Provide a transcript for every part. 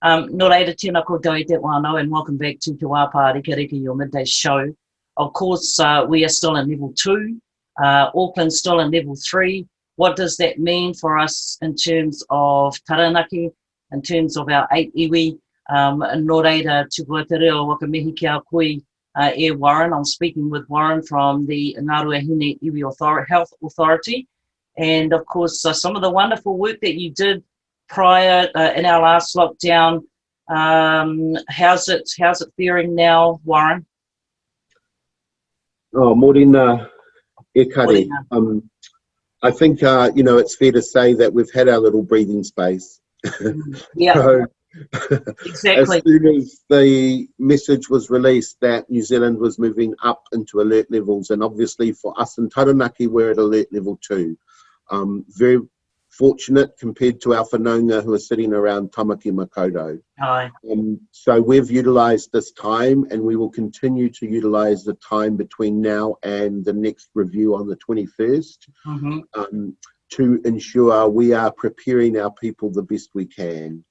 Nō reira, tēnā koutou i te wānau, and welcome back to Te Wāpā Riki, your midday show. Of course, we are still in level 2, Auckland still in level 3. What does that mean for us in terms of taranaki, in terms of our 8 iwi? Nō reira, tūkua te reo wakamihi ki a koe, Warren. I'm speaking with Warren from the Ngā Ruahine Iwi Health Authority. And of course, some of the wonderful work that you did prior in our last lockdown. How's it faring now, Warren? Oh, morena e kare. I think, it's fair to say that we've had our little breathing space. Yeah, So, exactly. As soon as the message was released that New Zealand was moving up into alert levels, and obviously for us in Taranaki, we're at alert level 2. Very fortunate compared to our whanaunga who are sitting around Tamaki Makaurau. Aye. So we've utilised this time, and we will continue to utilise the time between now and the next review on the 21st to ensure we are preparing our people the best we can.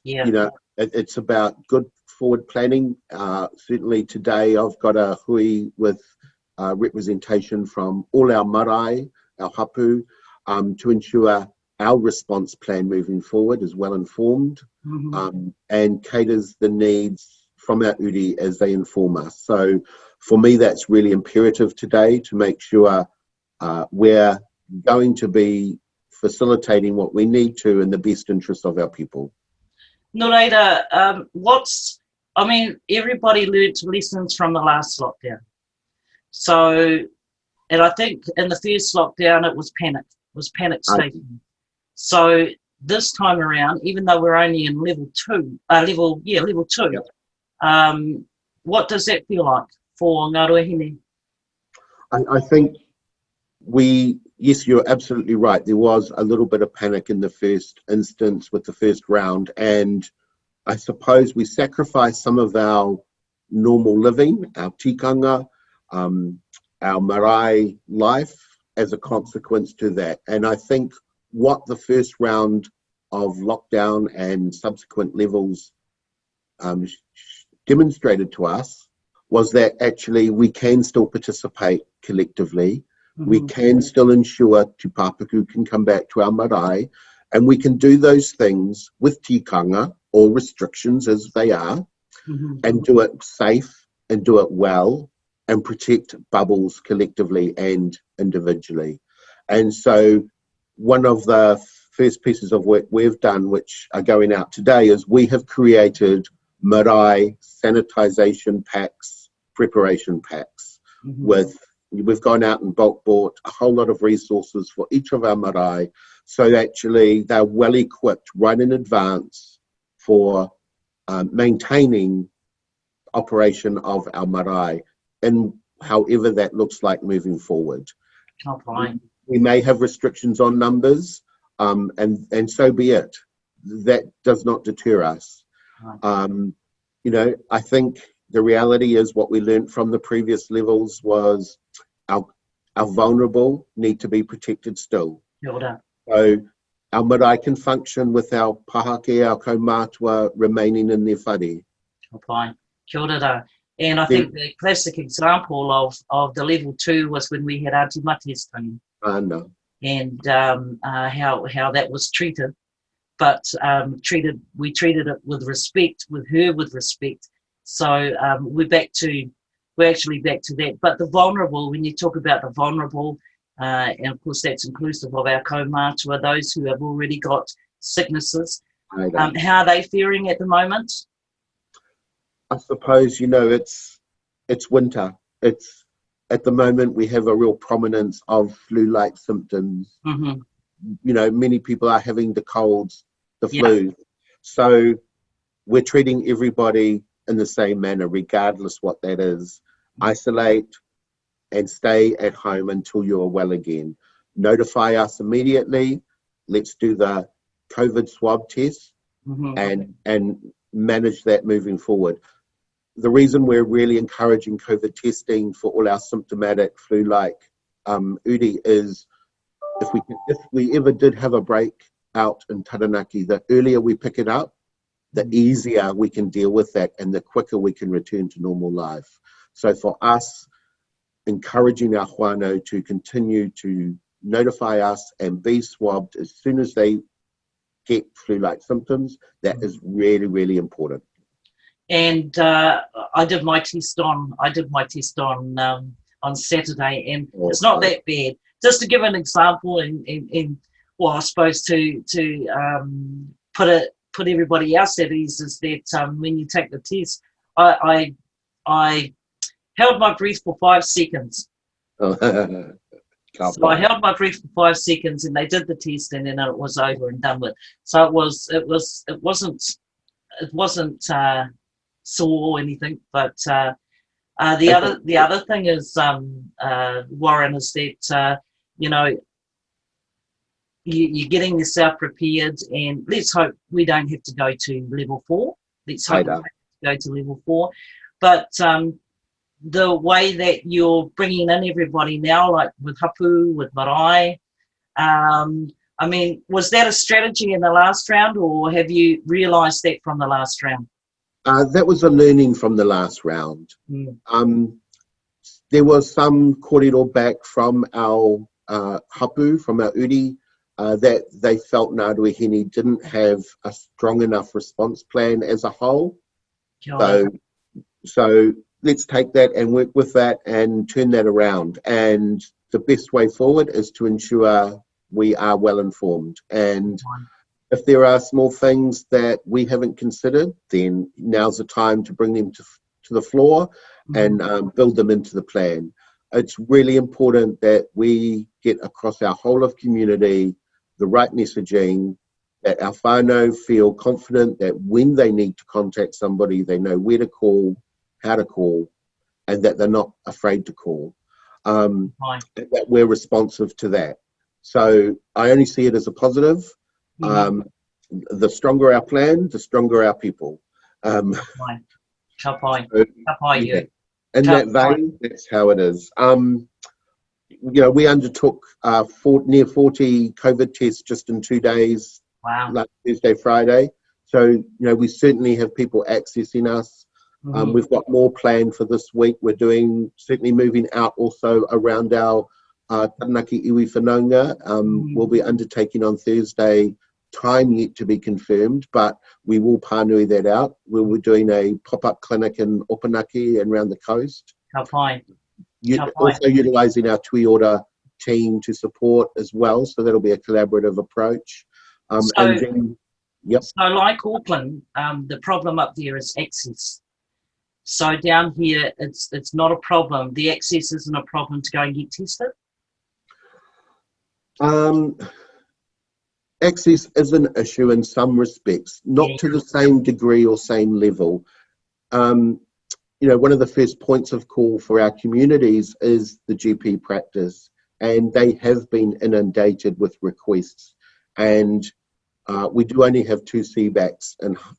It's about good forward planning. Certainly today I've got a hui with representation from all our marae, our hapū, to ensure our response plan moving forward is well informed and caters the needs from our uri as they inform us. So for me, that's really imperative today to make sure we're going to be facilitating what we need to in the best interest of our people. Nō reira, everybody learnt lessons from the last lockdown. So, and I think in the first lockdown, it was panic stating. So this time around, even though we're only in level 2, level 2, what does that feel like for Ngā Ruahine? I think yes, you're absolutely right. There was a little bit of panic in the first instance with the first round, and I suppose we sacrificed some of our normal living, our tikanga, our marae life as a consequence to that. And I think what the first round of lockdown and subsequent levels demonstrated to us was that actually we can still participate collectively. We can still ensure Te Pāpaku can come back to our marae, and we can do those things with tikanga or restrictions as they are, and do it safe and do it well and protect bubbles collectively and individually. And so one of the first pieces of work we've done, which are going out today, is we have created marae sanitization packs, preparation packs we've gone out and bulk bought a whole lot of resources for each of our marae, so actually they're well equipped right in advance for maintaining operation of our marae, and however that looks like moving forward. We may have restrictions on numbers, and so be it. That does not deter us. I think the reality is what we learned from the previous levels was our vulnerable need to be protected still. So our marae can function with our pahake, our kaumātua remaining in their whare. Kia ora. And I think the classic example of the level 2 was when we had Auntie Mate's tangi. And how that was treated. But we treated it with respect, with her with respect. So we're actually back to that. But the vulnerable, when you talk about the vulnerable, and of course that's inclusive of our kaumātua, those who have already got sicknesses, how are they faring at the moment? I suppose, it's winter. It's at the moment we have a real prominence of flu-like symptoms. Many people are having the colds, the flu. So we're treating everybody in the same manner, regardless what that is. Isolate and stay at home until you're well again. Notify us immediately. Let's do the COVID swab test and manage that moving forward. The reason we're really encouraging COVID testing for all our symptomatic flu-like uri is if we ever did have a break out in Taranaki, the earlier we pick it up, the easier we can deal with that and the quicker we can return to normal life. So for us, encouraging our whānau to continue to notify us and be swabbed as soon as they get flu-like symptoms, that is really, really important. And I did my test on Saturday, and it's not that bad. Just to give an example, and well, I suppose to put everybody else at ease, is that when you take the test, I held my breath for 5 seconds. So I held my breath for 5 seconds, and they did the test, and then it was over and done with. So it wasn't sore or anything. But the other thing is, Warren, is that you're getting yourself prepared, and let's hope we don't have to go to level 4. Let's hope we don't have to go to level 4. But the way that you're bringing in everybody now, like with Hapū, with Marae, I mean, was that a strategy in the last round, or have you realised that from the last round? That was a learning from the last round. There was some kōrero back from our Hapū, from our uri, that they felt Ngā Ruahine didn't have a strong enough response plan as a whole. So let's take that and work with that and turn that around. And the best way forward is to ensure we are well informed. And if there are small things that we haven't considered, then now's the time to bring them to the floor and build them into the plan. It's really important that we get across our whole of community the right messaging, that our whānau feel confident that when they need to contact somebody, they know where to call, how to call, and that they're not afraid to call. That we're responsive to that. So I only see it as a positive. The stronger our plan, the stronger our people. In that vein, that's how it is. We undertook near 40 COVID tests just in 2 days. Like Thursday, Friday. So, we certainly have people accessing us. We've got more planned for this week. We're certainly moving out also around our Taranaki Iwi Whanaunga. We'll be undertaking on Thursday, time yet to be confirmed, but we will pānui that out. We're doing a pop-up clinic in Opanaki and around the coast. Also utilising our Tui Ora team to support as well, so that'll be a collaborative approach. So like Auckland, the problem up there is access. So down here, it's not a problem. The access isn't a problem to go and get tested? Access is an issue in some respects, not to the same degree or same level. One of the first points of call for our communities is the GP practice, and they have been inundated with requests. And we do only have 2 CBACs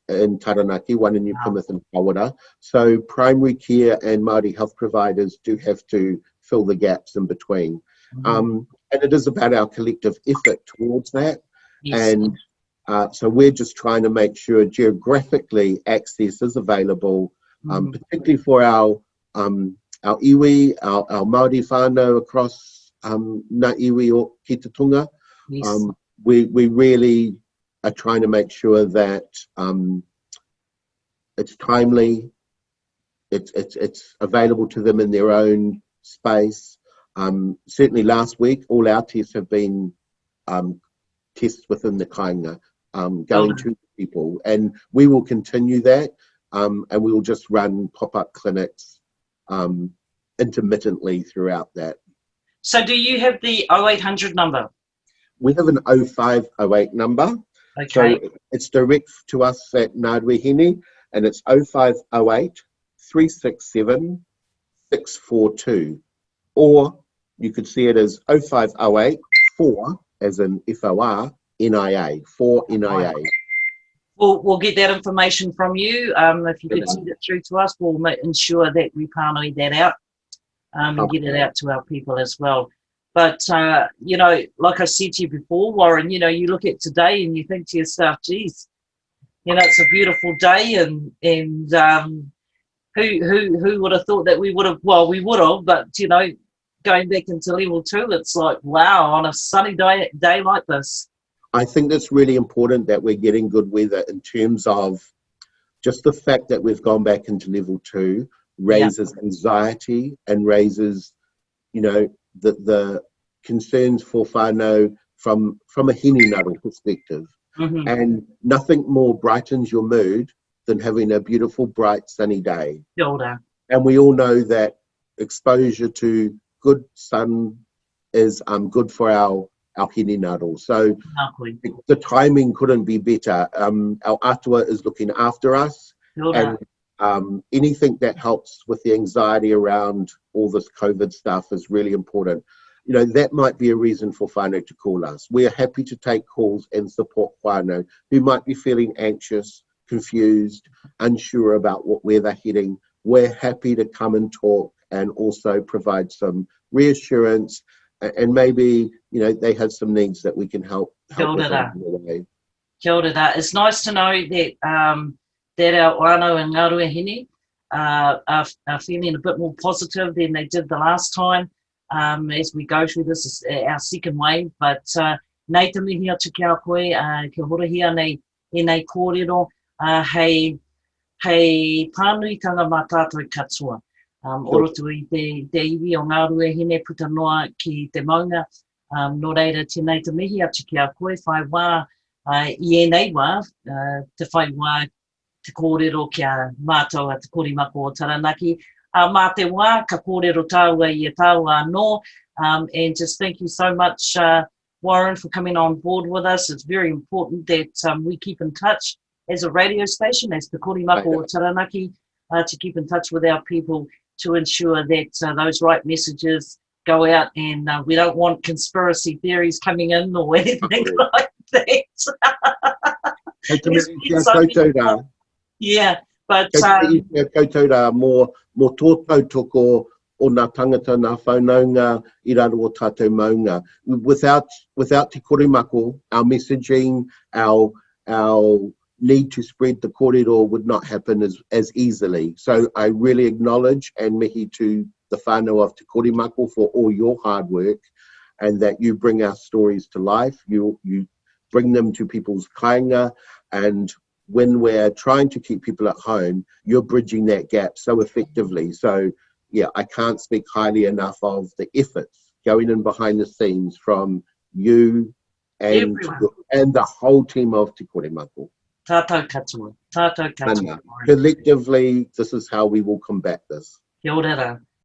in Taranaki, one in New Plymouth and Kawara. So primary care and Māori health providers do have to fill the gaps in between. And it is about our collective effort towards that. And so we're just trying to make sure geographically access is available, particularly for our iwi, our Māori whānau across Ngā Iwi o ki te Tunga. We really are trying to make sure that it's timely, it's available to them in their own space. Certainly last week, all our tests have been tests within the kāinga, going to people, and we will continue that, and we will just run pop-up clinics intermittently throughout that. So do you have the 0800 number? We have an 0508 number. So it's direct to us at Ngā Ruahine, and it's 0508 367 642. Or you could see it as 0508 4, as in FOR, NIA, 4 NIA. We'll get that information from you. If you could send it through to us, we'll ensure that we pānui that out and get it out to our people as well. But, you know, like I said to you before, Warren, you know, you look at today and you think to yourself, geez, you know, it's a beautiful day, and who would have thought that we would have, well, we would have, but, you know, going back into level 2, it's like, wow, on a sunny day like this. I think it's really important that we're getting good weather in terms of just the fact that we've gone back into level 2 raises anxiety and raises, you know, the concerns for whānau from a hinengaro perspective. Mm-hmm. And nothing more brightens your mood than having a beautiful, bright, sunny day. Kia ora. And we all know that exposure to good sun is good for our hinengaro. So the timing couldn't be better. Our atua is looking after us, and anything that helps with the anxiety around all this COVID stuff is really important. You know, that might be a reason for whānau to call us. We are happy to take calls and support whānau who might be feeling anxious, confused, unsure about where they're heading. We're happy to come and talk and also provide some reassurance, and maybe, you know, they have some needs that we can help with along the way. Kia ora. It's nice to know that that our whānau in Ngā Ruahine are feeling a bit more positive than they did the last time. As we go through this is our second wave, but nei te mihi atu ki a koe, kia horahia nei kōrero, hei pānuitanga mā tātou katoa. Orotu i te iwi o Ngā Ruahine puta noa ki te maunga. Nō reira, tēnei te mihi atu ki a koe, whai wā i enei wā, te whai wā te kōrero kia mātou a te korimako o Taranaki. Mā te wā, ka kōrero tāua i e tāua anō. And just thank you so much, Warren, for coming on board with us. It's very important that we keep in touch as a radio station, as the korimako o Taranaki, to keep in touch with our people to ensure that those right messages go out, and we don't want conspiracy theories coming in or anything like that. Yeah, but more tōtau toko o nā tangata nā whanaunga I raro o tātou maunga. Without te korimako, our messaging, our need to spread the kōrero would not happen as easily. So I really acknowledge and mihi to the whānau of te korimako for all your hard work, and that you bring our stories to life. You bring them to people's kāinga, and when we're trying to keep people at home, you're bridging that gap so effectively. So yeah, I can't speak highly enough of the efforts going in behind the scenes from you and the whole team of Te Korimako. Tātou katoa. Tātou katoa. Collectively, this is how we will combat this. Kia ora.